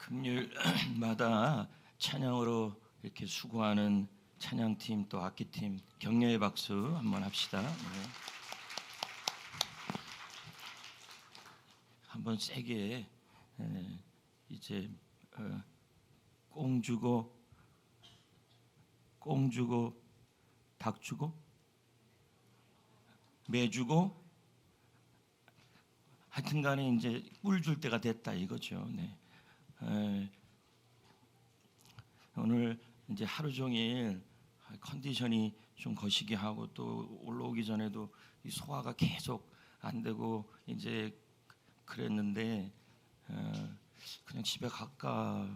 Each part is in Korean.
금요일마다 찬양으로 이렇게 수고하는 찬양팀 또 악기팀 격려의 박수 한번 합시다. 네. 한번 세게 이제 꽁 주고 닭 주고 매 주고 하여튼간에 이제 꿀 줄 때가 됐다 이거죠. 네. 오늘 이제 하루 종일 컨디션이 좀 거시기 하고 또 올라오기 전에도 이 소화가 계속 안 되고 이제 그랬는데 그냥 집에 갈까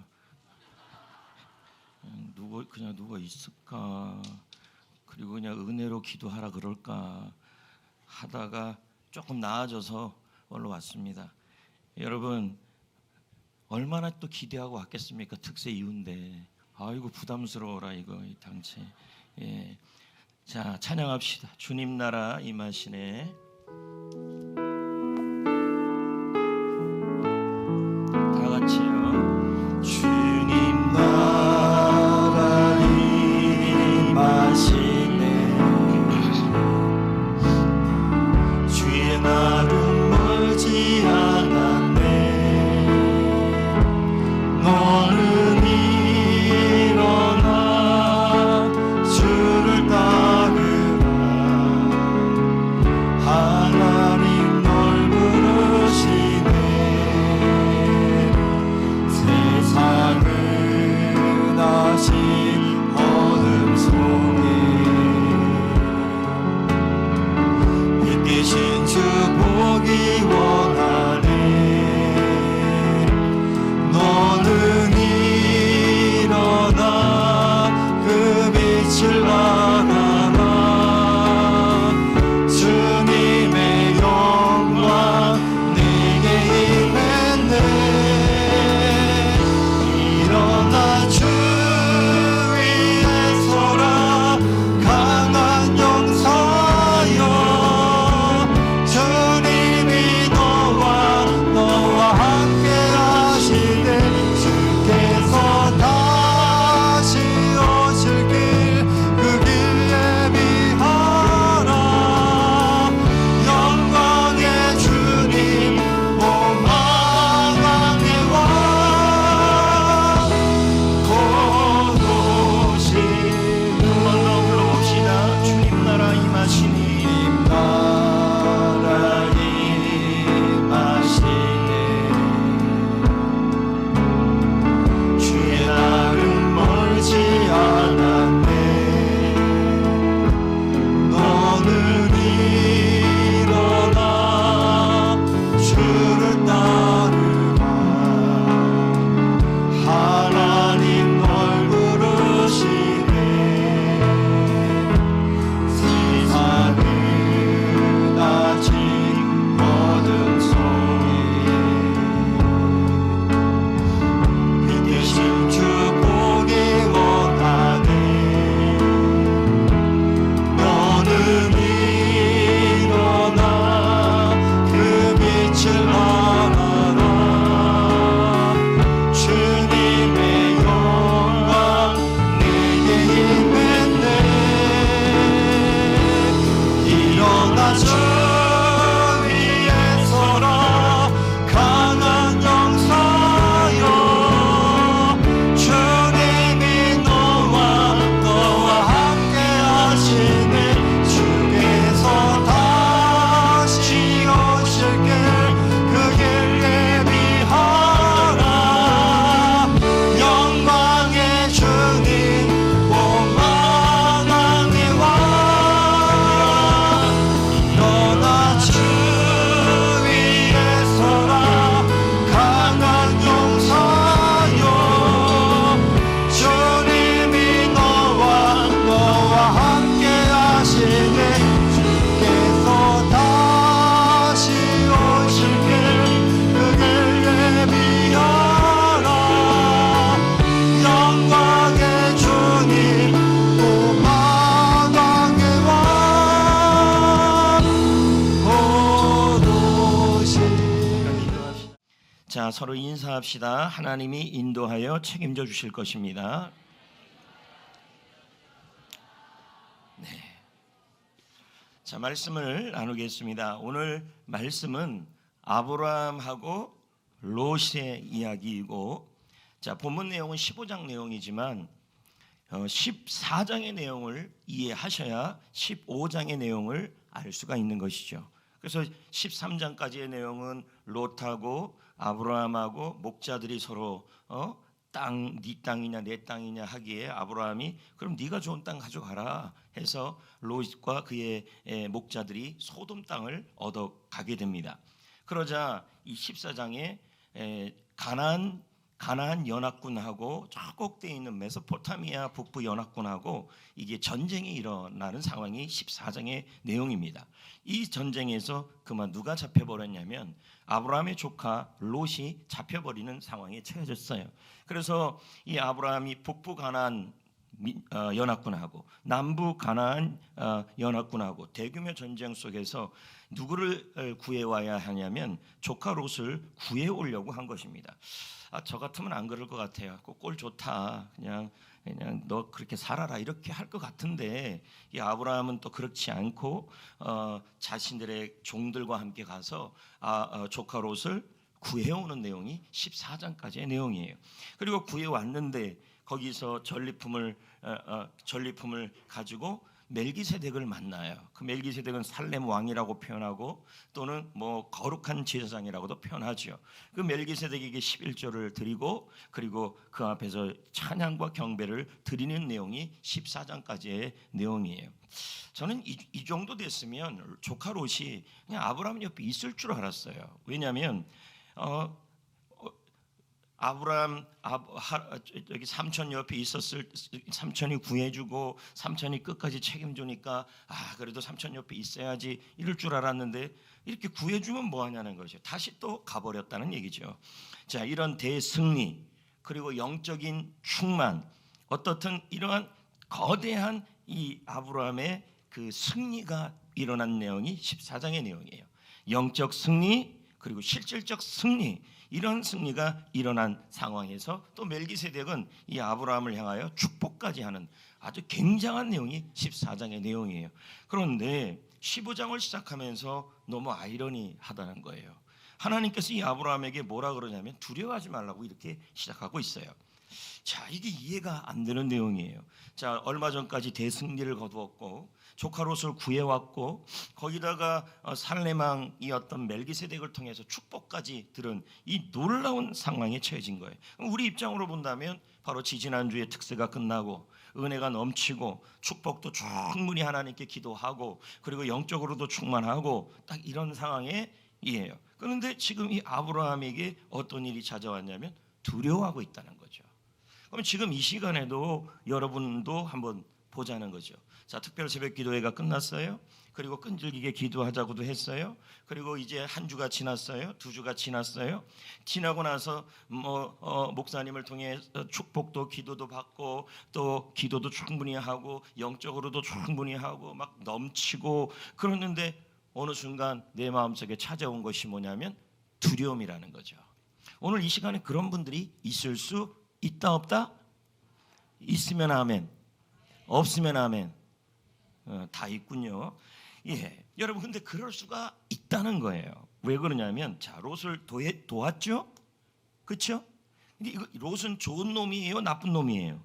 그냥 누가 있을까 그리고 그냥 은혜로 기도하라 그럴까 하다가 조금 나아져서 올라왔습니다. 여러분 얼마나 또 기대하고 왔겠습니까? 특세 이후인데 아이고 부담스러워라 이거 이 당체. 예. 자 찬양합시다. 주님 나라 임하시네. 다 같이요. 주님 나라 임하시네. 주의 날은 멀지 않았네. 너는 일어나 주를 따르라. 하나님 널 부르시네. 세상은 아직 어둠 속에 빛 대신 주 보기 원하네. 너는 일어나 그 빛을 바라라. 주님의 영광 내게 임했네. 일어나 주 위에 서라. 강한 용사여. 주님이 너와 함께 하시네. 주께서 다시 오실 길 그 길 예비하라. 영광의 주님 온 만왕의 왕 곧 오시는. 한번 더 불러봅시다. 주님 나라 임하시니. 나라 임하시네. 주의 날은 멀지 않았네. 너는 일어나 주를 따르라. 하나님 널 부르시네. 세상은 아직 어둠 속에 빛 대신 주 보기 원하네. 너는 일어나 그 빛을 바라라. 주님의 영광 내게 임했네. 일어나 주 위에 서라. 강한 용사여. 주님이 너와 함께 하시네. 주께서 다시 오실 길 그 길 예비하라. 영광의 주님 온 만왕의 왕. 일어나 자, 서로 인사합시다. 하나님이 인도하여 책임져 주실 것입니다. 네. 자, 말씀을 나누겠습니다. 오늘 말씀은 아브라함하고 롯의 이야기이고, 자, 본문 내용은 15장 내용이지만 14장의 내용을 이해하셔야 15장의 내용을 알 수가 있는 것이죠. 그래서 13장까지의 내용은 롯하고 아브라함하고 목자들이 서로 땅, 네 땅이냐 내 땅이냐 하기에 아브라함이 그럼 네가 좋은 땅 가져가라 해서 롯과 그의 목자들이 소돔 땅을 얻어가게 됩니다. 그러자 이 14장에 가나안 연합군하고 저 꼭대에 있는 메소포타미아 북부 연합군하고 이게 전쟁이 일어나는 상황이 14장의 내용입니다. 이 전쟁에서 그만 누가 잡혀버렸냐면 아브라함의 조카 롯이 잡혀버리는 상황에 처해졌어요. 그래서 이 아브라함이 북부 가나안 연합군하고 남부 가나안 연합군하고 대규모 전쟁 속에서 누구를 구해와야 하냐면 조카 롯을 구해오려고 한 것입니다. 저 같으면 안 그럴 것 같아요. 꼴 좋다. 그냥 너 그렇게 살아라 이렇게 할 것 같은데 이 아브라함은 또 그렇지 않고 자신들의 종들과 함께 가서 조카 롯을 구해오는 내용이 14장까지의 내용이에요. 그리고 구해왔는데 거기서 전리품을 가지고 멜기세덱을 만나요. 그 멜기세덱은 살렘 왕이라고 표현하고 또는 뭐 거룩한 제사장이라고도 표현하죠. 그 멜기세덱에게 11조를 드리고 그리고 그 앞에서 찬양과 경배를 드리는 내용이 14장까지의 내용이에요. 저는 이 정도 됐으면 조카 롯이 그냥 아브라함 옆에 있을 줄 알았어요. 왜냐하면 아브라함 여기 삼촌 옆에 있었을 삼촌이 구해주고 삼촌이 끝까지 책임주니까 그래도 삼촌 옆에 있어야지 이럴 줄 알았는데 이렇게 구해주면 뭐하냐는 거죠. 다시 또 가버렸다는 얘기죠. 자, 이런 대승리 그리고 영적인 충만 어떻든 이러한 거대한 이 아브라함의 그 승리가 일어난 내용이 14장의 내용이에요. 영적 승리 그리고 실질적 승리 이런 승리가 일어난 상황에서 또 멜기세덱은 이 아브라함을 향하여 축복까지 하는 아주 굉장한 내용이 14장의 내용이에요. 그런데 15장을 시작하면서 너무 아이러니하다는 거예요. 하나님께서 이 아브라함에게 뭐라 그러냐면 두려워하지 말라고 이렇게 시작하고 있어요. 자, 이게 이해가 안 되는 내용이에요. 자, 얼마 전까지 대승리를 거두었고 조카 롯을 구해왔고 거기다가 살렘 왕이었던 멜기세덱을 통해서 축복까지 들은 이 놀라운 상황에 처해진 거예요. 우리 입장으로 본다면 바로 지지난주의 특세가 끝나고 은혜가 넘치고 축복도 충분히 하나님께 기도하고 그리고 영적으로도 충만하고 딱 이런 상황이에요. 그런데 지금 이 아브라함에게 어떤 일이 찾아왔냐면 두려워하고 있다는 거죠. 그럼 지금 이 시간에도 여러분도 한번 보자는 거죠. 자, 특별 새벽 기도회가 끝났어요. 그리고 끈질기게 기도하자고도 했어요. 그리고 이제 한 주가 지났어요. 두 주가 지났어요. 지나고 나서 목사님을 통해 축복도 기도도 받고 또 기도도 충분히 하고 영적으로도 충분히 하고 막 넘치고 그러는데 어느 순간 내 마음속에 찾아온 것이 뭐냐면 두려움이라는 거죠. 오늘 이 시간에 그런 분들이 있을 수 있다 없다? 있으면 아멘, 없으면 아멘. 다 있군요. 예, 여러분 근데 그럴 수가 있다는 거예요. 왜 그러냐면 자, 롯을 도왔죠, 그렇죠? 근데 이거 롯은 좋은 놈이에요, 나쁜 놈이에요?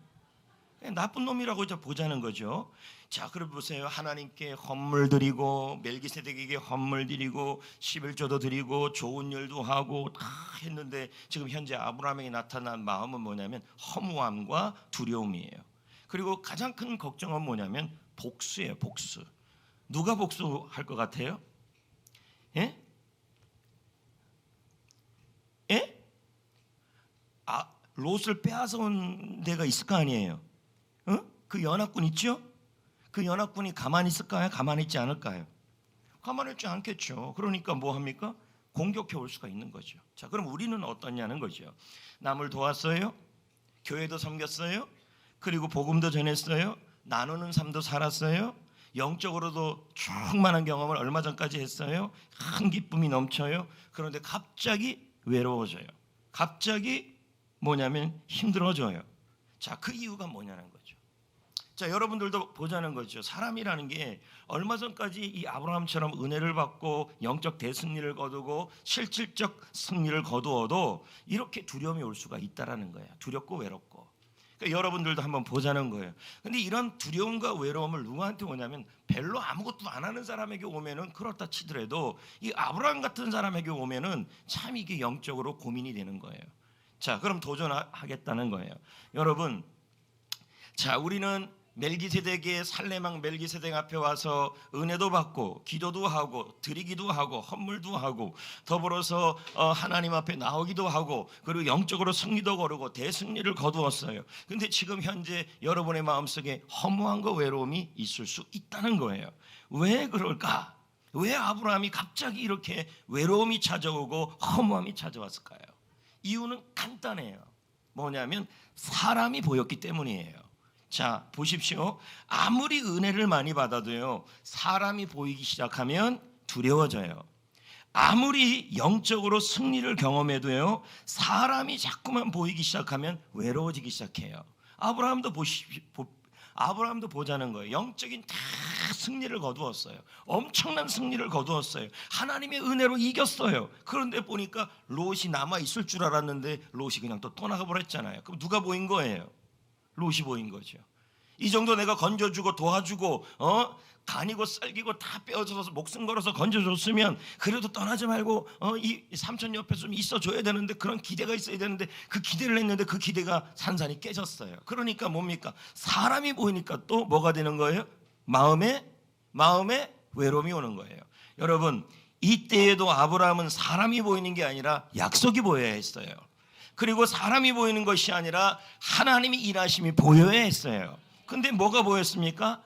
나쁜 놈이라고 이제 보자는 거죠. 자, 그럼 보세요. 하나님께 헌물 드리고 멜기세덱에게 헌물 드리고 11조도 드리고 좋은 일도 하고 다 했는데 지금 현재 아브라함에게 나타난 마음은 뭐냐면 허무함과 두려움이에요. 그리고 가장 큰 걱정은 뭐냐면 복수예요. 복수. 누가 복수할 것 같아요? 예? 예? 롯을 빼앗아온 데가 있을 거 아니에요. 그 연합군 있죠? 그 연합군이 가만히 있을까요? 가만히 있지 않을까요? 가만히 있지 않겠죠. 그러니까 뭐 합니까? 공격해 올 수가 있는 거죠. 자, 그럼 우리는 어떠냐는 거죠. 남을 도왔어요. 교회도 섬겼어요. 그리고 복음도 전했어요. 나누는 삶도 살았어요. 영적으로도 충만한 경험을 얼마 전까지 했어요. 큰 기쁨이 넘쳐요. 그런데 갑자기 외로워져요. 갑자기 뭐냐면 힘들어져요. 자, 그 이유가 뭐냐는 거죠. 자, 여러분들도 보자는 거죠. 사람이라는 게 얼마 전까지 이 아브라함처럼 은혜를 받고 영적 대승리를 거두고 실질적 승리를 거두어도 이렇게 두려움이 올 수가 있다라는 거예요. 두렵고 외롭고. 그러니까 여러분들도 한번 보자는 거예요. 근데 이런 두려움과 외로움을 누구한테 오냐면 별로 아무것도 안 하는 사람에게 오면은 그렇다 치더라도 이 아브라함 같은 사람에게 오면은 참 이게 영적으로 고민이 되는 거예요. 자, 그럼 도전하겠다는 거예요. 여러분, 자, 우리는 멜기세덱의 살레망 멜기세덱 앞에 와서 은혜도 받고 기도도 하고 드리기도 하고 헌물도 하고 더불어서 하나님 앞에 나오기도 하고 그리고 영적으로 승리도 거르고 대승리를 거두었어요. 근데 지금 현재 여러분의 마음속에 허무함과 외로움이 있을 수 있다는 거예요. 왜 그럴까? 왜 아브라함이 갑자기 이렇게 외로움이 찾아오고 허무함이 찾아왔을까요? 이유는 간단해요. 뭐냐면 사람이 보였기 때문이에요. 자, 보십시오. 아무리 은혜를 많이 받아도요, 사람이 보이기 시작하면 두려워져요. 아무리 영적으로 승리를 경험해도요, 사람이 자꾸만 보이기 시작하면 외로워지기 시작해요. 아브라함도 아브라함도 보자는 거예요. 영적인 다 승리를 거두었어요. 엄청난 승리를 거두었어요. 하나님의 은혜로 이겼어요. 그런데 보니까 롯이 남아 있을 줄 알았는데 롯이 그냥 또 떠나가 버렸잖아요. 그럼 누가 보인 거예요? 롯이 보인 거죠. 이 정도 내가 건져주고 도와주고 간이고 쌀기고 다 빼어줘서 목숨 걸어서 건져줬으면 그래도 떠나지 말고 이 삼촌 옆에 좀 있어줘야 되는데 그런 기대가 있어야 되는데 그 기대를 했는데 그 기대가 산산이 깨졌어요. 그러니까 뭡니까? 사람이 보이니까 또 뭐가 되는 거예요? 마음에 외로움이 오는 거예요. 여러분, 이때에도 아브라함은 사람이 보이는 게 아니라 약속이 보여야 했어요. 그리고 사람이 보이는 것이 아니라 하나님이 일하심이 보여야 했어요. 근데 뭐가 보였습니까?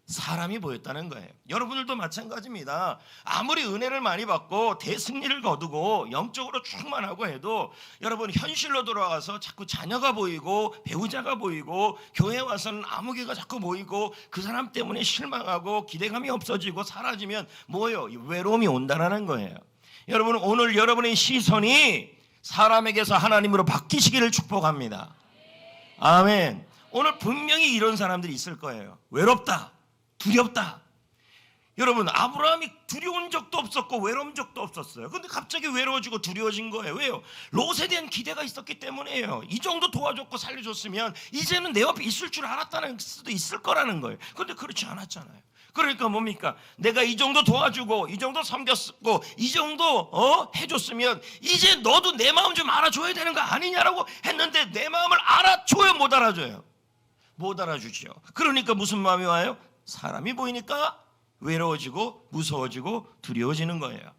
사람이 보였다는 거예요. 여러분들도 마찬가지입니다. 아무리 은혜를 많이 받고 대승리를 거두고 영적으로 충만하고 해도 여러분 현실로 돌아가서 자꾸 자녀가 보이고 배우자가 보이고 교회 와서는 아무개가 자꾸 보이고 그 사람 때문에 실망하고 기대감이 없어지고 사라지면 뭐예요? 외로움이 온다는 거예요. 여러분, 오늘 여러분의 시선이 사람에게서 하나님으로 바뀌시기를 축복합니다. 아멘. 오늘 분명히 이런 사람들이 있을 거예요. 외롭다, 두렵다. 여러분, 아브라함이 두려운 적도 없었고 외로운 적도 없었어요. 근데 갑자기 외로워지고 두려워진 거예요. 왜요? 롯에 대한 기대가 있었기 때문이에요. 이 정도 도와줬고 살려줬으면 이제는 내 옆에 있을 줄 알았다는 수도 있을 거라는 거예요. 근데 그렇지 않았잖아요. 그러니까 뭡니까? 내가 이 정도 도와주고 이 정도 섬겼고 이 정도 해줬으면 이제 너도 내 마음 좀 알아줘야 되는 거 아니냐라고 했는데 내 마음을 알아줘요? 못 알아줘요? 못 알아주죠. 그러니까 무슨 마음이 와요? 사람이 보이니까 외로워지고 무서워지고 두려워지는 거예요.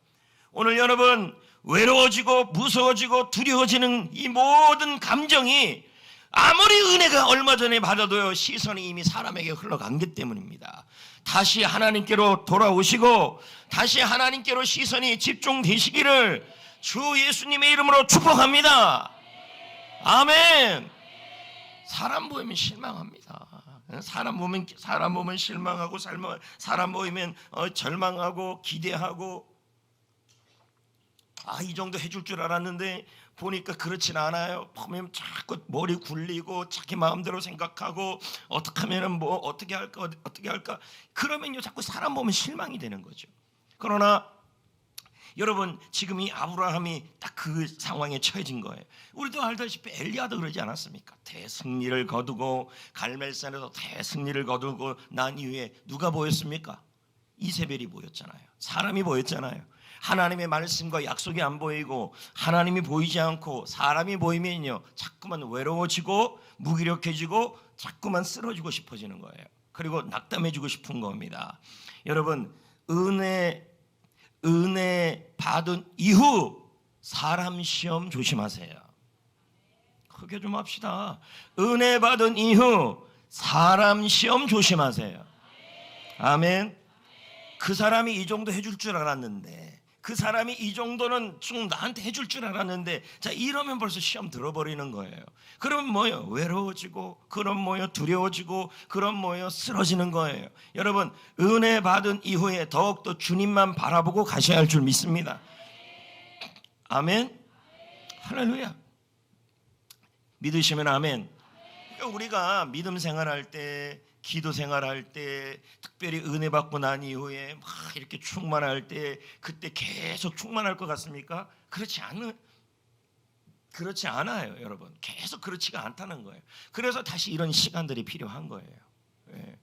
오늘 여러분, 외로워지고 무서워지고 두려워지는 이 모든 감정이 아무리 은혜가 얼마 전에 받아도요, 시선이 이미 사람에게 흘러간기 때문입니다. 다시 하나님께로 돌아오시고 다시 하나님께로 시선이 집중되시기를 주 예수님의 이름으로 축복합니다. 아멘. 사람 보이면 실망합니다. 사람 보면 실망하고 사람 보이면 절망하고 기대하고 이 정도 해줄 줄 알았는데 보니까 그렇진 않아요. 보면 자꾸 머리 굴리고 자기 마음대로 생각하고 어떻게 하면은 어떻게 할까 그러면요 자꾸 사람 보면 실망이 되는 거죠. 그러나 여러분, 지금 이 아브라함이 딱 그 상황에 처해진 거예요. 우리도 알다시피 엘리야도 그러지 않았습니까? 대승리를 거두고 갈멜산에서 대승리를 거두고 난 이후에 누가 보였습니까? 이세벨이 보였잖아요. 사람이 보였잖아요. 하나님의 말씀과 약속이 안 보이고 하나님이 보이지 않고 사람이 보이면요 자꾸만 외로워지고 무기력해지고 자꾸만 쓰러지고 싶어지는 거예요. 그리고 낙담해지고 싶은 겁니다. 여러분, 은혜 받은 이후 사람 시험 조심하세요. 크게 좀 합시다. 은혜 받은 이후 사람 시험 조심하세요. 아멘. 그 사람이 이 정도 해줄 줄 알았는데, 그 사람이 이 정도는 좀 나한테 해줄 줄 알았는데, 자 이러면 벌써 시험 들어버리는 거예요. 그럼 뭐요? 외로워지고, 그럼 뭐요? 두려워지고, 그럼 뭐요? 쓰러지는 거예요. 여러분, 은혜 받은 이후에 더욱더 주님만 바라보고 가셔야 할 줄 믿습니다. 아멘. 할렐루야. 믿으시면 아멘. 그러니까 우리가 믿음 생활할 때, 기도 생활할 때, 특별히 은혜 받고 난 이후에 막 이렇게 충만할 때, 그때 계속 충만할 것 같습니까? 그렇지 않아요, 여러분. 계속 그렇지가 않다는 거예요. 그래서 다시 이런 시간들이 필요한 거예요. 예.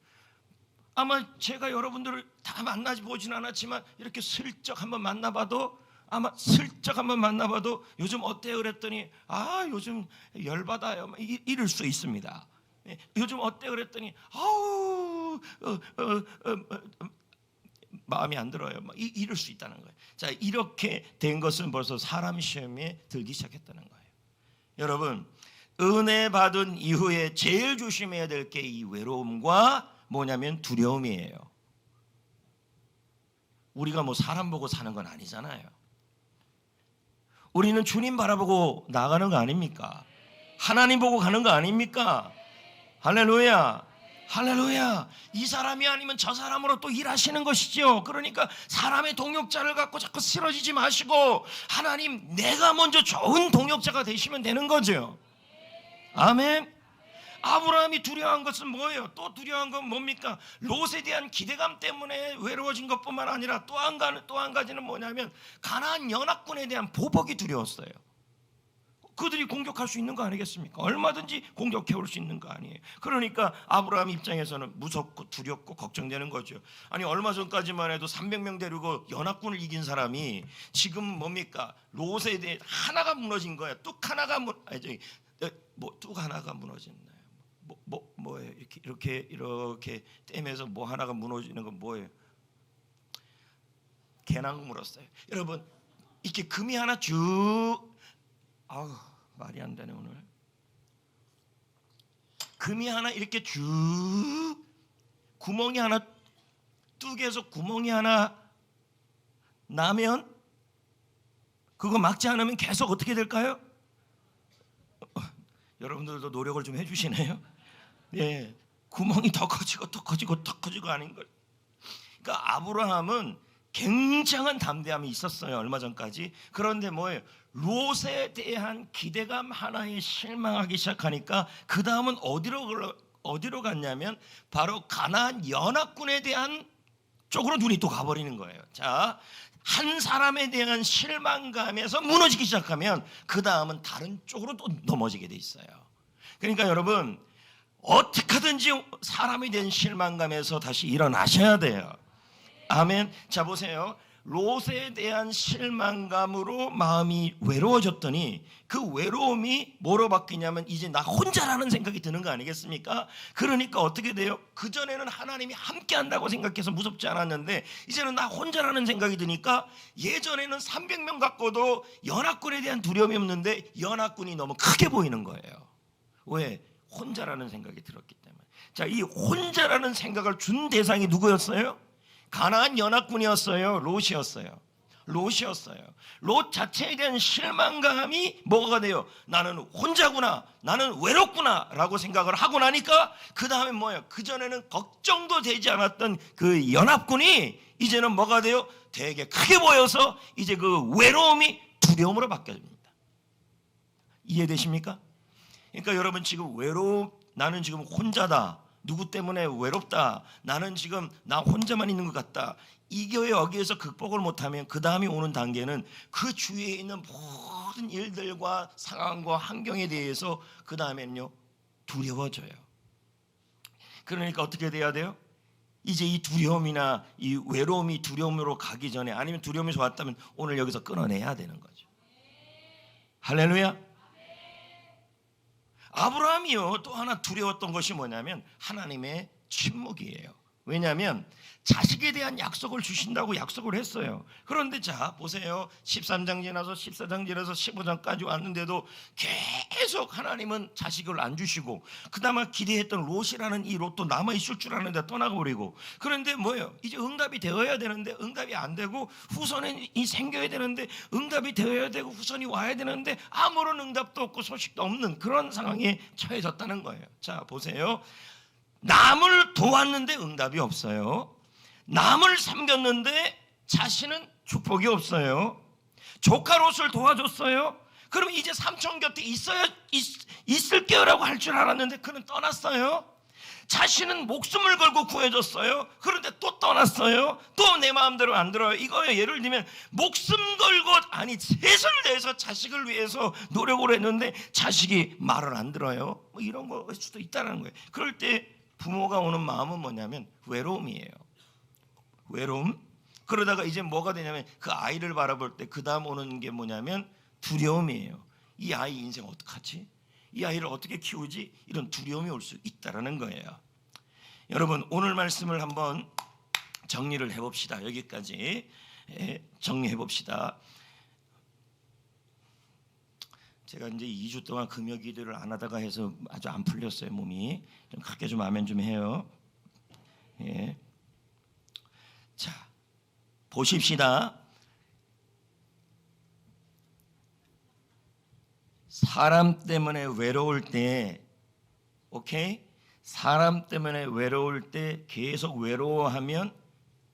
아마 제가 여러분들을 다 만나지 보진 않았지만 이렇게 슬쩍 한번 만나봐도, 요즘 어때요? 그랬더니 요즘 열받아요, 이럴 수 있습니다. 예. 요즘 어때요? 그랬더니 마음에 안 들어요, 이럴 수 있다는 거예요. 자, 이렇게 된 것은 벌써 사람 시험에 들기 시작했다는 거예요. 여러분, 은혜 받은 이후에 제일 조심해야 될 게 이 외로움과 뭐냐면 두려움이에요. 우리가 뭐 사람 보고 사는 건 아니잖아요. 우리는 주님 바라보고 나가는 거 아닙니까? 하나님 보고 가는 거 아닙니까? 할렐루야, 할렐루야. 이 사람이 아니면 저 사람으로 또 일하시는 것이죠. 그러니까 사람의 동역자를 갖고 자꾸 쓰러지지 마시고 하나님, 내가 먼저 좋은 동역자가 되시면 되는 거죠. 아멘. 아브라함이 두려워한 것은 뭐예요? 또 두려워한 건 뭡니까? 롯에 대한 기대감 때문에 외로워진 것뿐만 아니라 또 한 가지는 뭐냐면 가나안 연합군에 대한 보복이 두려웠어요. 그들이 공격할 수 있는 거 아니겠습니까? 얼마든지 공격해 올 수 있는 거 아니에요. 그러니까 아브라함 입장에서는 무섭고 두렵고 걱정되는 거죠. 아니, 얼마 전까지만 해도 300명 데리고 연합군을 이긴 사람이 지금 뭡니까? 롯에 대해 하나가 무너진 거야. 뚝 하나가 무너졌나요? 뭐예요? 이렇게 댐에서 뭐 하나가 무너지는 건 뭐예요? 개나무 물었어요. 여러분, 이렇게 금이 하나 말이 안 되네 오늘. 금이 하나 이렇게 구멍이 하나, 뚝에서 구멍이 하나 나면 그거 막지 않으면 계속 어떻게 될까요? 여러분들도 노력을 좀 해주시네요. 예, 구멍이 더 커지고 하는 걸. 그러니까 아브라함은 굉장한 담대함이 있었어요, 얼마 전까지. 그런데 뭐예요? 롯에 대한 기대감 하나에 실망하기 시작하니까 그 다음은 어디로 갔냐면 바로 가나안 연합군에 대한 쪽으로 눈이 또 가버리는 거예요. 자, 한 사람에 대한 실망감에서 무너지기 시작하면 그 다음은 다른 쪽으로 또 넘어지게 돼 있어요. 그러니까 여러분, 어떻게 하든지 사람에 대한 실망감에서 다시 일어나셔야 돼요. 아멘. 자, 보세요. 롯에 대한 실망감으로 마음이 외로워졌더니 그 외로움이 뭐로 바뀌냐면 이제 나 혼자라는 생각이 드는 거 아니겠습니까? 그러니까 어떻게 돼요? 그전에는 하나님이 함께 한다고 생각해서 무섭지 않았는데 이제는 나 혼자라는 생각이 드니까, 예전에는 300명 갖고도 연합군에 대한 두려움이 없는데 연합군이 너무 크게 보이는 거예요. 왜? 혼자라는 생각이 들었기 때문에. 자, 이 혼자라는 생각을 준 대상이 누구였어요? 가나안 연합군이었어요? 롯이었어요? 롯 자체에 대한 실망감이 뭐가 돼요? 나는 혼자구나, 나는 외롭구나 라고 생각을 하고 나니까 그 다음에 뭐예요? 그전에는 걱정도 되지 않았던 그 연합군이 이제는 뭐가 돼요? 되게 크게 보여서 이제 그 외로움이 두려움으로 바뀌어집니다. 이해되십니까? 그러니까 여러분, 지금 나는 지금 혼자다, 누구 때문에 외롭다, 나는 지금 나 혼자만 있는 것 같다, 이게 여기에서 극복을 못하면 그 다음에 오는 단계는 그 주위에 있는 모든 일들과 상황과 환경에 대해서 그 다음에는요 두려워져요. 그러니까 어떻게 돼야 돼요? 이제 이 두려움이나 이 외로움이 두려움으로 가기 전에, 아니면 두려움이 좋았다면 오늘 여기서 끊어내야 되는 거죠. 할렐루야. 아브라함이요, 또 하나 두려웠던 것이 뭐냐면 하나님의 침묵이에요. 왜냐하면 자식에 대한 약속을 주신다고 약속을 했어요. 그런데 자, 보세요. 13장 지나서 14장 지나서 15장까지 왔는데도 계속 하나님은 자식을 안 주시고, 그나마 기대했던 롯이라는 이 롯도 남아있을 줄 아는데 떠나버리고, 그런데 뭐예요? 이제 응답이 되어야 되는데 응답이 안 되고, 후손이 생겨야 되는데 응답이 되어야 되고, 후손이 와야 되는데 아무런 응답도 없고 소식도 없는 그런 상황에 처해졌다는 거예요. 자, 보세요. 남을 도왔는데 응답이 없어요. 남을 섬겼는데 자신은 축복이 없어요. 조카 롯을 도와줬어요. 그럼 이제 삼촌 곁에 있을게요라고 할 줄 알았는데 그는 떠났어요. 자신은 목숨을 걸고 구해줬어요. 그런데 또 떠났어요. 또 내 마음대로 안 들어요. 이거예요. 예를 들면 목숨 걸고 아니 최선을 다해서 자식을 위해서 노력을 했는데 자식이 말을 안 들어요. 뭐 이런 거일 수도 있다는 거예요. 그럴 때 부모가 오는 마음은 뭐냐면 외로움이에요. 외로움. 그러다가 이제 뭐가 되냐면 그 아이를 바라볼 때 그 다음 오는 게 뭐냐면 두려움이에요. 이 아이 인생 어떡하지? 이 아이를 어떻게 키우지? 이런 두려움이 올 수 있다는 거예요. 여러분 오늘 말씀을 한번 정리를 해봅시다. 여기까지 정리해봅시다. 제가 이제 2주 동안 금요 기도를 안 하다가 해서 아주 안 풀렸어요. 몸이 좀 크게 좀 아멘 좀 해요. 예. 자 보십시다. 사람 때문에 외로울 때, 오케이? 사람 때문에 외로울 때 계속 외로워하면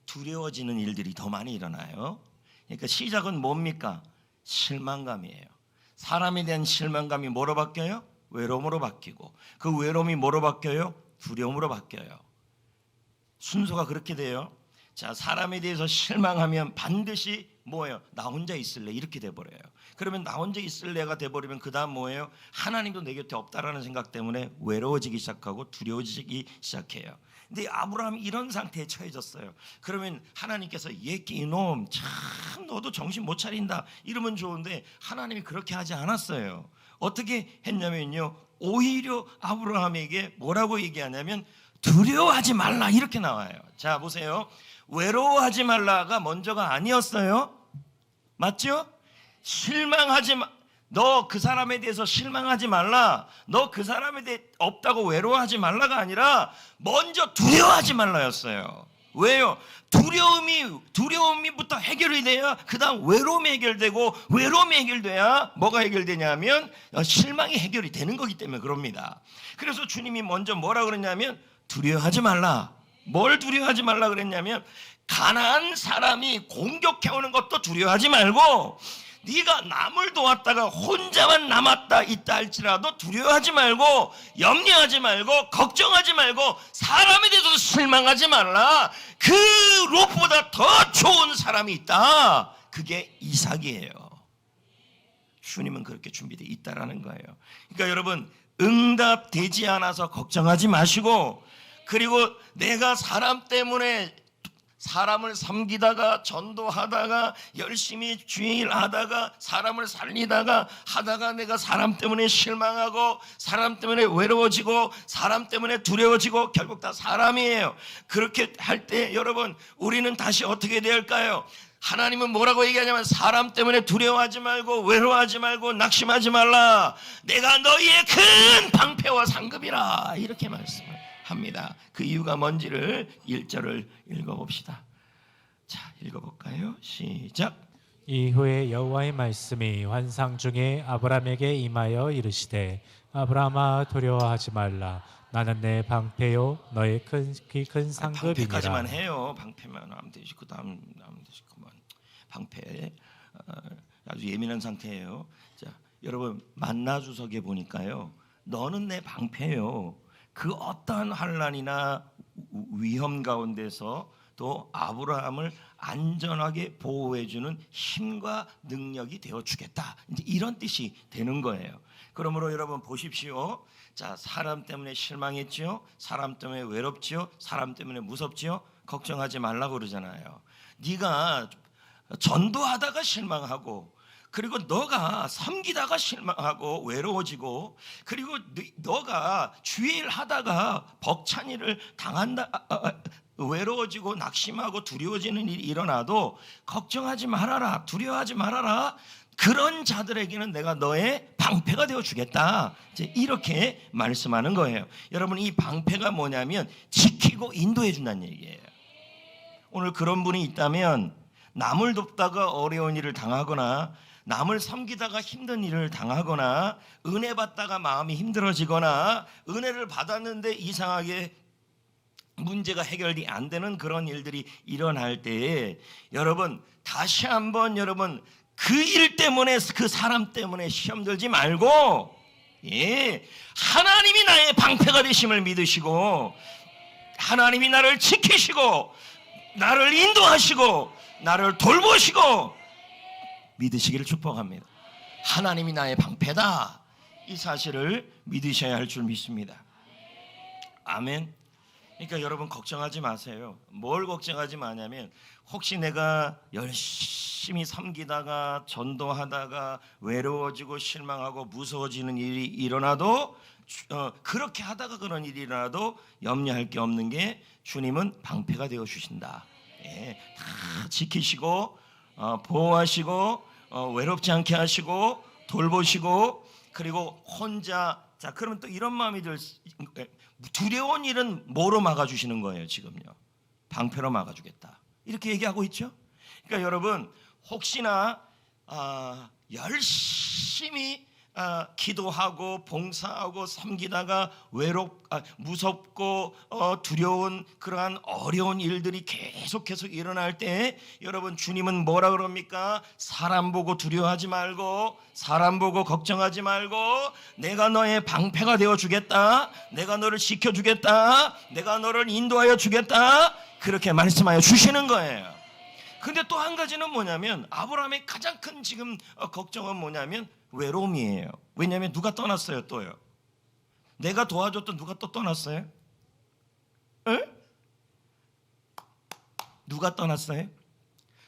두려워지는 일들이 더 많이 일어나요. 그러니까 시작은 뭡니까? 실망감이에요. 사람에 대한 실망감이 뭐로 바뀌어요? 외로움으로 바뀌고 그 외로움이 뭐로 바뀌어요? 두려움으로 바뀌어요. 순서가 그렇게 돼요. 자, 사람에 대해서 실망하면 반드시 뭐예요? 나 혼자 있을래 이렇게 돼버려요. 그러면 나 혼자 있을래가 돼버리면 그 다음 뭐예요? 하나님도 내 곁에 없다라는 생각 때문에 외로워지기 시작하고 두려워지기 시작해요. 근데 아브라함이 이런 상태에 처해졌어요. 그러면 하나님께서 예끼 이놈 참 너도 정신 못 차린다 이러면 좋은데 하나님이 그렇게 하지 않았어요. 어떻게 했냐면요, 오히려 아브라함에게 뭐라고 얘기하냐면 두려워하지 말라 이렇게 나와요. 자 보세요. 외로워하지 말라가 먼저가 아니었어요. 맞죠? 실망하지 마. 너 그 사람에 대해서 실망하지 말라. 너 그 사람에 대해 없다고 외로워하지 말라가 아니라 먼저 두려워하지 말라였어요. 왜요? 두려움이부터 해결이 돼야 그 다음 외로움이 해결되고 외로움이 해결돼야 뭐가 해결되냐면 실망이 해결이 되는 거기 때문에 그럽니다. 그래서 주님이 먼저 뭐라 그랬냐면 두려워하지 말라. 뭘 두려워하지 말라 그랬냐면 가난한 사람이 공격해오는 것도 두려워하지 말고 네가 남을 도왔다가 혼자만 남았다 있다 할지라도 두려워하지 말고 염려하지 말고 걱정하지 말고 사람에 대해서 실망하지 말라. 그 롯보다 더 좋은 사람이 있다. 그게 이삭이에요. 주님은 그렇게 준비되어 있다라는 거예요. 그러니까 여러분 응답되지 않아서 걱정하지 마시고, 그리고 내가 사람 때문에 사람을 섬기다가 전도하다가 열심히 주일하다가 사람을 살리다가 하다가 내가 사람 때문에 실망하고 사람 때문에 외로워지고 사람 때문에 두려워지고 결국 다 사람이에요. 그렇게 할 때 여러분 우리는 다시 어떻게 돼야 할까요? 하나님은 뭐라고 얘기하냐면 사람 때문에 두려워하지 말고 외로워하지 말고 낙심하지 말라. 내가 너희의 큰 방패와 상급이라 이렇게 말씀을 합니다. 그 이유가 뭔지를 1절을 읽어봅시다. 자, 읽어볼까요? 시작. 이후에 여호와의 말씀이 환상 중에 아브라함에게 임하여 이르시되 아브라함아 두려워하지 말라. 나는 내 방패요 너의 큰 상급이니라. 방패까지만 해요. 방패만 하면 되지. 그 다음 하면 되지. 그만. 방패 아주 예민한 상태예요. 자, 여러분 만나주석에 보니까요. 너는 내 방패요. 그 어떠한 환난이나 위험 가운데서 또 아브라함을 안전하게 보호해주는 힘과 능력이 되어주겠다. 이제 이런 뜻이 되는 거예요. 그러므로 여러분 보십시오. 자, 사람 때문에 실망했지요. 사람 때문에 외롭지요. 사람 때문에 무섭지요. 걱정하지 말라고 그러잖아요. 네가 전도하다가 실망하고 그리고 너가 섬기다가 실망하고 외로워지고 그리고 너가 주일 하다가 벅찬 일을 당한다 외로워지고 낙심하고 두려워지는 일이 일어나도 걱정하지 말아라. 두려워하지 말아라. 그런 자들에게는 내가 너의 방패가 되어주겠다. 이제 이렇게 말씀하는 거예요. 여러분 이 방패가 뭐냐면 지키고 인도해 준다는 얘기예요. 오늘 그런 분이 있다면 남을 돕다가 어려운 일을 당하거나 남을 섬기다가 힘든 일을 당하거나 은혜 받다가 마음이 힘들어지거나 은혜를 받았는데 이상하게 문제가 해결이 안 되는 그런 일들이 일어날 때에 여러분 다시 한번 여러분 그 일 때문에 그 사람 때문에 시험 들지 말고 예, 하나님이 나의 방패가 되심을 믿으시고 하나님이 나를 지키시고 나를 인도하시고 나를 돌보시고 믿으시기를 축복합니다. 하나님이 나의 방패다, 이 사실을 믿으셔야 할 줄 믿습니다. 아멘. 그러니까 여러분 걱정하지 마세요. 뭘 걱정하지 마냐면 혹시 내가 열심히 섬기다가 전도하다가 외로워지고 실망하고 무서워지는 일이 일어나도 그렇게 하다가 그런 일이 일어나도 염려할 게 없는 게 주님은 방패가 되어 주신다. 예, 다 지키시고 보호하시고 외롭지 않게 하시고 돌보시고, 그리고 혼자, 자 그러면 또 이런 마음이 두려운 일은 뭐로 막아주시는 거예요? 지금요 방패로 막아주겠다 이렇게 얘기하고 있죠. 그러니까 여러분 혹시나 열심히 기도하고 봉사하고 섬기다가 무섭고 두려운 그러한 어려운 일들이 계속해서 일어날 때 여러분 주님은 뭐라 그럽니까? 사람 보고 두려워하지 말고 사람 보고 걱정하지 말고 내가 너의 방패가 되어주겠다, 내가 너를 지켜주겠다, 내가 너를 인도하여 주겠다, 그렇게 말씀하여 주시는 거예요. 근데 또 한 가지는 뭐냐면 아브라함의 가장 큰 지금 걱정은 뭐냐면 외로움이에요. 왜냐하면 누가 떠났어요 또요? 내가 도와줬던 누가 또 떠났어요? 에? 누가 떠났어요?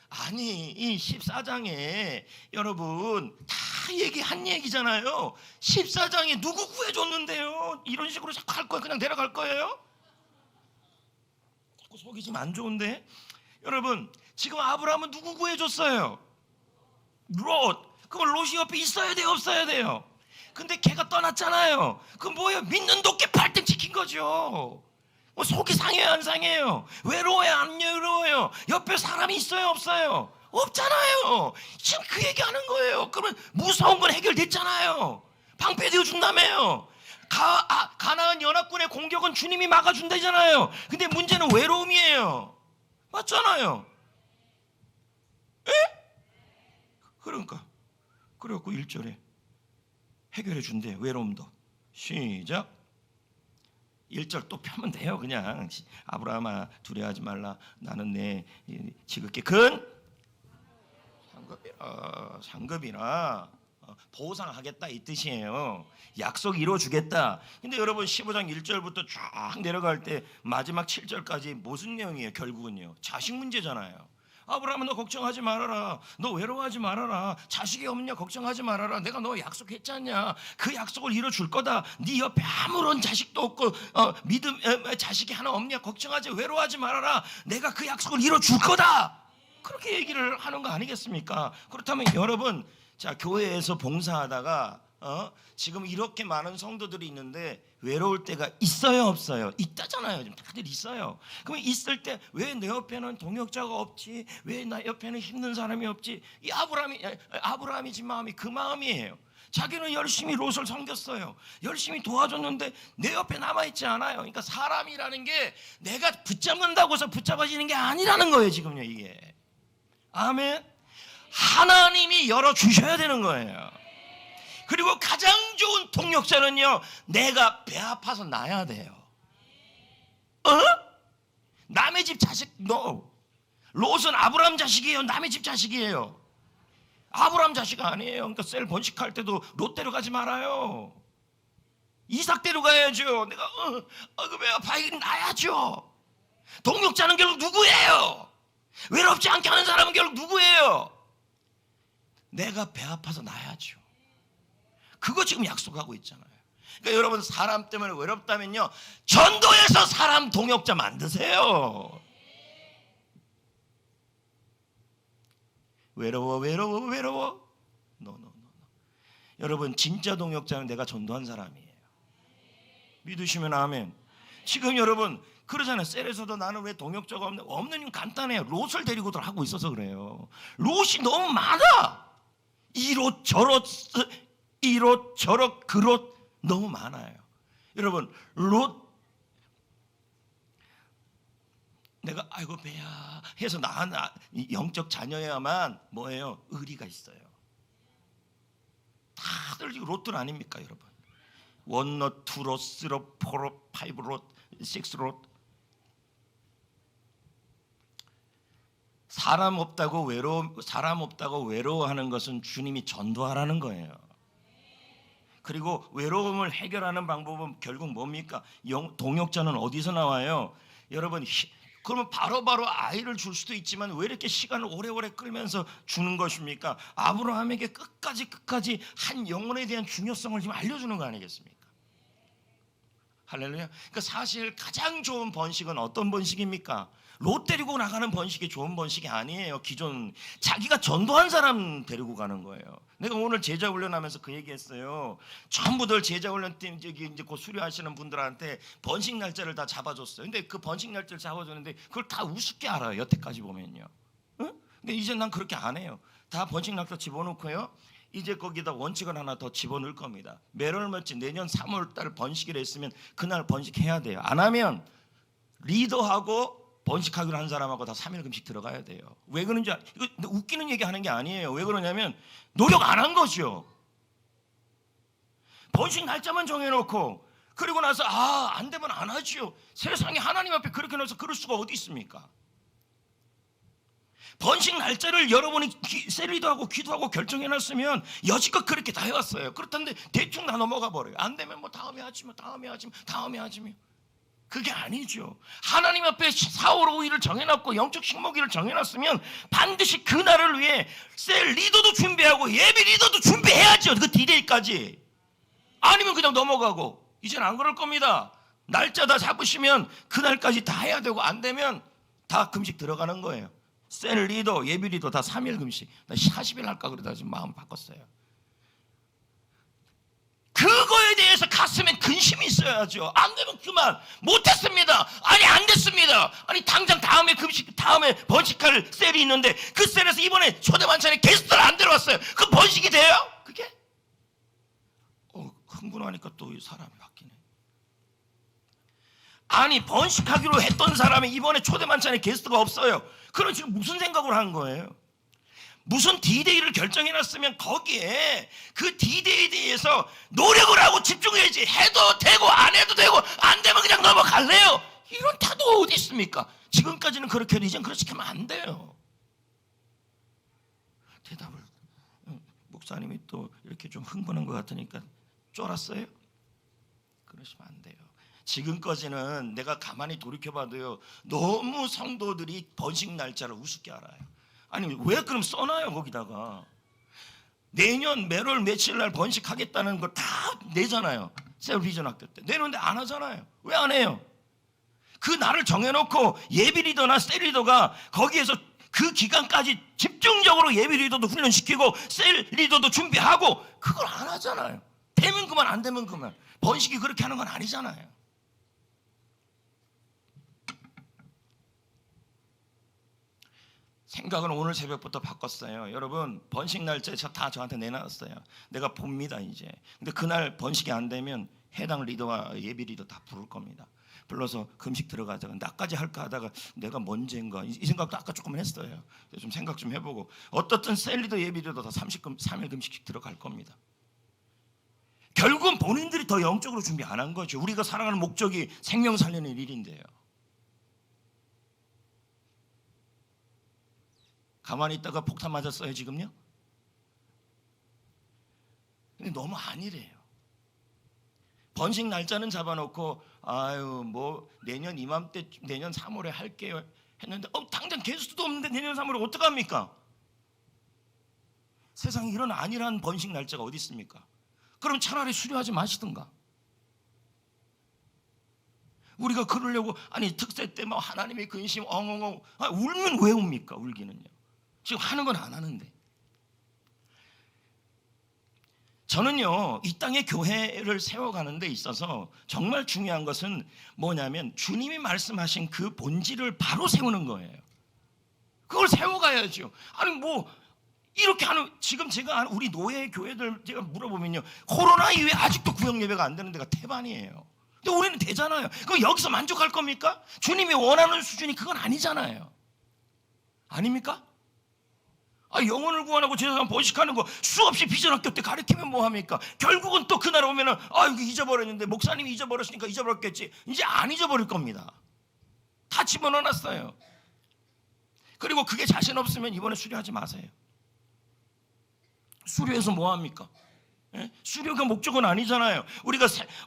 아니 이 14장에 여러분 다 한 얘기잖아요. 14장에 누구 구해줬는데요? 이런 식으로 자꾸 할 거예요? 그냥 내려갈 거예요? 자꾸 속이 좀 안 좋은데 여러분 지금 아브라함은 누구 구해줬어요? 롯. 그럼 롯이 옆에 있어야 돼요 없어야 돼요? 근데 걔가 떠났잖아요. 그럼 뭐예요? 믿는 도끼 발등 지킨 거죠. 속이 상해요 안 상해요? 외로워요 안 외로워요? 옆에 사람이 있어요 없어요? 없잖아요. 지금 그 얘기하는 거예요. 그러면 무서운 건 해결됐잖아요. 방패 되어준다며요. 가나안 연합군의 공격은 주님이 막아준다잖아요. 근데 문제는 외로움이에요. 맞잖아요. 에? 그러니까 그래갖고 1절에 해결해 준대요. 외로움도. 시작. 1절 또 펴면 돼요. 그냥 아브라함아 두려워하지 말라, 나는 내 지극히 큰 상급이라 보상하겠다 이 뜻이에요. 약속 이루어주겠다. 근데 여러분 15장 1절부터 쫙 내려갈 때 마지막 7절까지 무슨 내용이에요? 결국은요 자식 문제잖아요. 아브라함은 너 걱정하지 말아라, 너 외로워하지 말아라, 자식이 없냐 걱정하지 말아라, 내가 너 약속했지 않냐, 그 약속을 이뤄줄 거다. 네 옆에 아무런 자식도 없고 자식이 하나 없냐 걱정하지 외로워하지 말아라, 내가 그 약속을 이뤄줄 거다. 그렇게 얘기를 하는 거 아니겠습니까? 그렇다면 여러분 자 교회에서 봉사하다가 지금 이렇게 많은 성도들이 있는데 외로울 때가 있어요 없어요? 있다잖아요. 지금 다들 있어요. 그럼 있을 때 왜 내 옆에는 동역자가 없지, 왜 나 옆에는 힘든 사람이 없지? 이 아브라함이 지 마음이 그 마음이에요. 자기는 열심히 롯을 섬겼어요. 열심히 도와줬는데 내 옆에 남아있지 않아요. 그러니까 사람이라는 게 내가 붙잡는다고 해서 붙잡아지는 게 아니라는 거예요 지금요 이게. 아멘. 하나님이 열어주셔야 되는 거예요. 그리고 가장 좋은 동역자는요 내가 배 아파서 나야 돼요. 남의 집 자식 롯은 아브라함 자식이에요 남의 집 자식이에요? 아브라함 자식 아니에요. 그러니까 셀 번식할 때도 롯 데려가지 말아요. 이삭 데려가야죠. 내가 그 배 아파 나야죠. 동역자는 결국 누구예요? 외롭지 않게 하는 사람은 결국 누구예요? 내가 배 아파서 나야죠. 그거 지금 약속하고 있잖아요. 그러니까 여러분 사람 때문에 외롭다면요 전도해서 사람 동역자 만드세요. 외로워. No. 여러분 진짜 동역자는 내가 전도한 사람이에요. 믿으시면 아멘. 지금 여러분 그러잖아요. 셀에서도 나는 왜 동역자가 없는 이유는 간단해요. 롯을 데리고들 하고 있어서 그래요. 롯이 너무 많아. 이롯 저롯 그롯 너무 많아요. 여러분 롯 내가 아이고 배야 해서 나 영적 자녀야만 뭐예요? 의리가 있어요. 다들 롯들 아닙니까 여러분? 원롯, 투롯, 쓰롯, 포롯, 파이브롯, 식스롯. 사람 없다고 외로워하는 것은 주님이 전도하라는 거예요. 그리고 외로움을 해결하는 방법은 결국 뭡니까? 동역자는 어디서 나와요? 여러분, 그러면 바로바로 아이를 줄 수도 있지만 왜 이렇게 시간을 오래오래 끌면서 주는 것입니까? 아브라함에게 끝까지 한 영혼에 대한 중요성을 지금 알려주는 거 아니겠습니까? 할렐루야. 그러니까 사실 가장 좋은 번식은 어떤 번식입니까? 롯 데리고 나가는 번식이 좋은 번식이 아니에요. 기존 자기가 전도한 사람 데리고 가는 거예요. 내가 오늘 제자 훈련하면서 그 얘기했어요. 전부들 제자 훈련팀 이제 곧 수료하시는 분들한테 번식 날짜를 다 잡아줬어요. 근데 그 번식 날짜를 잡아줬는데 그걸 다 우습게 알아요. 여태까지 보면요. 응? 근데 이제 난 그렇게 안 해요. 다 번식 날짜 집어넣고요. 이제 거기다 원칙을 하나 더 집어넣을 겁니다. 매월 며칠 내년 3월 달 번식을 했으면 그날 번식해야 돼요. 안 하면 리더하고 번식하기로 한 사람하고 다 3일 금식 들어가야 돼요. 왜 그런지 이거 웃기는 얘기 하는 게 아니에요. 왜 그러냐면 노력 안 한 거죠. 번식 날짜만 정해놓고 그리고 나서 안 되면 안 하지요. 세상에 하나님 앞에 그렇게 넣어서 그럴 수가 어디 있습니까? 번식 날짜를 여러분이 셀리도하고 기도하고 결정해놨으면 여지껏 그렇게 다 해왔어요. 그렇다는데 대충 다 넘어가 버려요. 안 되면 뭐 다음에 하지면 다음에 하지면 그게 아니죠. 하나님 앞에 4월 5일을 정해놨고 영적 식목일을 정해놨으면 반드시 그날을 위해 셀 리더도 준비하고 예배 리더도 준비해야죠. 그 디데이까지. 아니면 그냥 넘어가고. 이제는 안 그럴 겁니다. 날짜 다 잡으시면 그날까지 다 해야 되고 안 되면 다 금식 들어가는 거예요. 셀 리더, 예비 리더 다 3일 금식. 나 40일 할까 그러다 지금 마음 바꿨어요. 그거에 대해서 가슴에 근심이 있어야죠. 안 되면 그만. 못했습니다. 아니 안 됐습니다. 아니 당장 다음에 금식 다음에 번식할 셀이 있는데 그 셀에서 이번에 초대 만찬에 게스트를 안 데려왔어요. 그 번식이 돼요? 그게? 흥분하니까 또 사람이 바뀌네. 아니 번식하기로 했던 사람이 이번에 초대 만찬에 게스트가 없어요. 그럼 지금 무슨 생각을 한 거예요? 무슨 디데이를 결정해놨으면 거기에 그 디데이에 대해서 노력을 하고 집중해야지. 해도 되고 안 해도 되고 안 되면 그냥 넘어갈래요. 이런 타도 어디 있습니까? 지금까지는 그렇게 해도 이젠 그렇게 하면 안 돼요. 대답을 목사님이 또 이렇게 좀 흥분한 것 같으니까 쫄았어요? 그러시면 안 돼요. 지금까지는 내가 가만히 돌이켜봐도요 너무 성도들이 번식 날짜를 우습게 알아요. 아니 왜 그럼 써놔요 거기다가. 내년 매월 며칠 날 번식하겠다는 거 다 내잖아요. 셀비전 학교 때 내는데 안 하잖아요. 왜 안 해요? 그 날을 정해놓고 예비 리더나 셀 리더가 거기에서 그 기간까지 집중적으로 예비 리더도 훈련시키고 셀 리더도 준비하고 그걸 안 하잖아요. 되면 그만 안 되면 그만. 번식이 그렇게 하는 건 아니잖아요. 생각은 오늘 새벽부터 바꿨어요. 여러분 번식 날짜에 다 저한테 내놨어요. 내가 봅니다 이제. 근데 그날 번식이 안 되면 해당 리더와 예비 리더 다 부를 겁니다. 불러서 금식 들어가자가 나까지 할까 하다가 내가 먼저인가 이 생각도 아까 조금 했어요. 좀 생각 좀 해보고 어떻든 셀 리더 예비 리더 다 3일 금식씩 들어갈 겁니다. 결국은 본인들이 더 영적으로 준비 안 한 거죠. 우리가 살아가는 목적이 생명 살리는 일인데요. 가만히 있다가 폭탄 맞았어요 지금요? 근데 너무 아니래요. 번식 날짜는 잡아놓고 아유 뭐 내년 이맘때 내년 3월에 할게요 했는데 당장 게스트도 없는데 내년 3월에 어떡합니까? 세상에 이런 안일한 번식 날짜가 어디 있습니까? 그럼 차라리 수료하지 마시든가. 우리가 그러려고 아니 특세 때 뭐 하나님의 근심 엉엉엉 울면 왜 웁니까? 울기는요. 지금 하는 건 안 하는데. 저는요 이 땅의 교회를 세워가는 데 있어서 정말 중요한 것은 뭐냐면 주님이 말씀하신 그 본질을 바로 세우는 거예요. 그걸 세워가야죠. 아니 뭐 이렇게 하는 지금 제가 우리 노예 교회들 제가 물어보면요 코로나 이후에 아직도 구역 예배가 안 되는 데가 태반이에요. 근데 우리는 되잖아요. 그럼 여기서 만족할 겁니까? 주님이 원하는 수준이 그건 아니잖아요. 아닙니까? 영혼을 구원하고 제사장 번식하는 거 수없이 비전학교 때 가르치면 뭐합니까? 결국은 또 그날 오면은 이거 잊어버렸는데 목사님이 잊어버렸으니까 잊어버렸겠지. 이제 안 잊어버릴 겁니다. 다 집어넣어놨어요. 그리고 그게 자신 없으면 이번에 수료하지 마세요. 수료해서 뭐합니까? 예? 수료가 목적은 아니잖아요.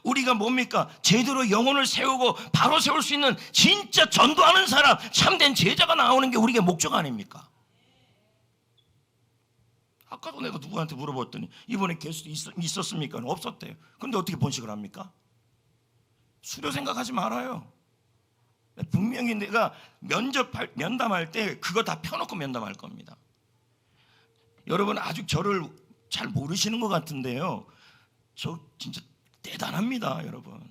우리가 뭡니까? 제대로 영혼을 세우고 바로 세울 수 있는 진짜 전도하는 사람, 참된 제자가 나오는 게 우리의 목적 아닙니까? 아까도 내가 누구한테 물어봤더니 이번에 개수도 있었습니까? 없었대요. 그런데 어떻게 번식을 합니까? 수료 생각하지 말아요. 분명히 내가 면담할 때 그거 다 펴놓고 면담할 겁니다. 여러분 아직 저를 잘 모르시는 것 같은데요, 저 진짜 대단합니다. 여러분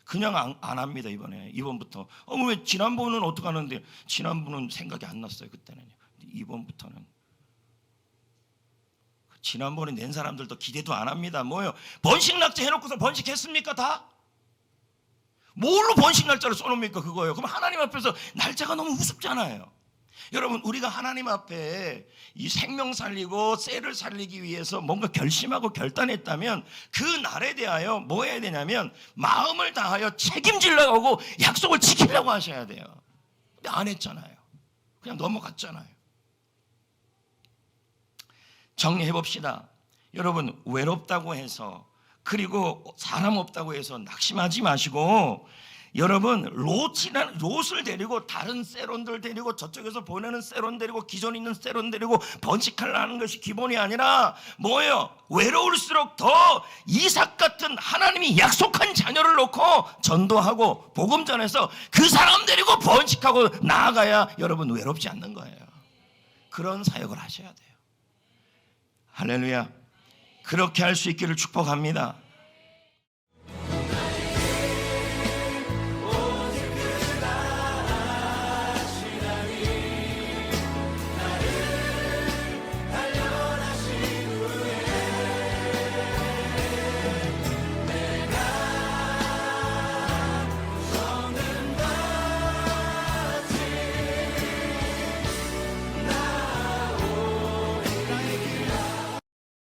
그냥 안 합니다. 이번부터 왜 지난번은 어떻게 하는데, 지난번은 생각이 안 났어요. 그때는요. 이번부터는 지난번에 낸 사람들도 기대도 안 합니다. 뭐요? 번식 날짜 해놓고서 번식했습니까? 다? 뭘로 번식 날짜를 써놓습니까? 그거예요. 그럼 하나님 앞에서 날짜가 너무 우습잖아요. 여러분 우리가 하나님 앞에 이 생명 살리고 셀을 살리기 위해서 뭔가 결심하고 결단했다면 그 날에 대하여 뭐 해야 되냐면 마음을 다하여 책임지려고 하고 약속을 지키려고 하셔야 돼요. 근데 안 했잖아요. 그냥 넘어갔잖아요. 정리해 봅시다. 여러분 외롭다고 해서, 그리고 사람 없다고 해서 낙심하지 마시고, 여러분 롯을 데리고 다른 세론들 데리고 저쪽에서 보내는 세론 데리고 기존 있는 세론 데리고 번식하려는 것이 기본이 아니라 뭐예요? 외로울수록 더 이삭 같은 하나님이 약속한 자녀를 놓고 전도하고 복음 전해서 그 사람 데리고 번식하고 나아가야 여러분 외롭지 않는 거예요. 그런 사역을 하셔야 돼요. 할렐루야. 그렇게 할 수 있기를 축복합니다.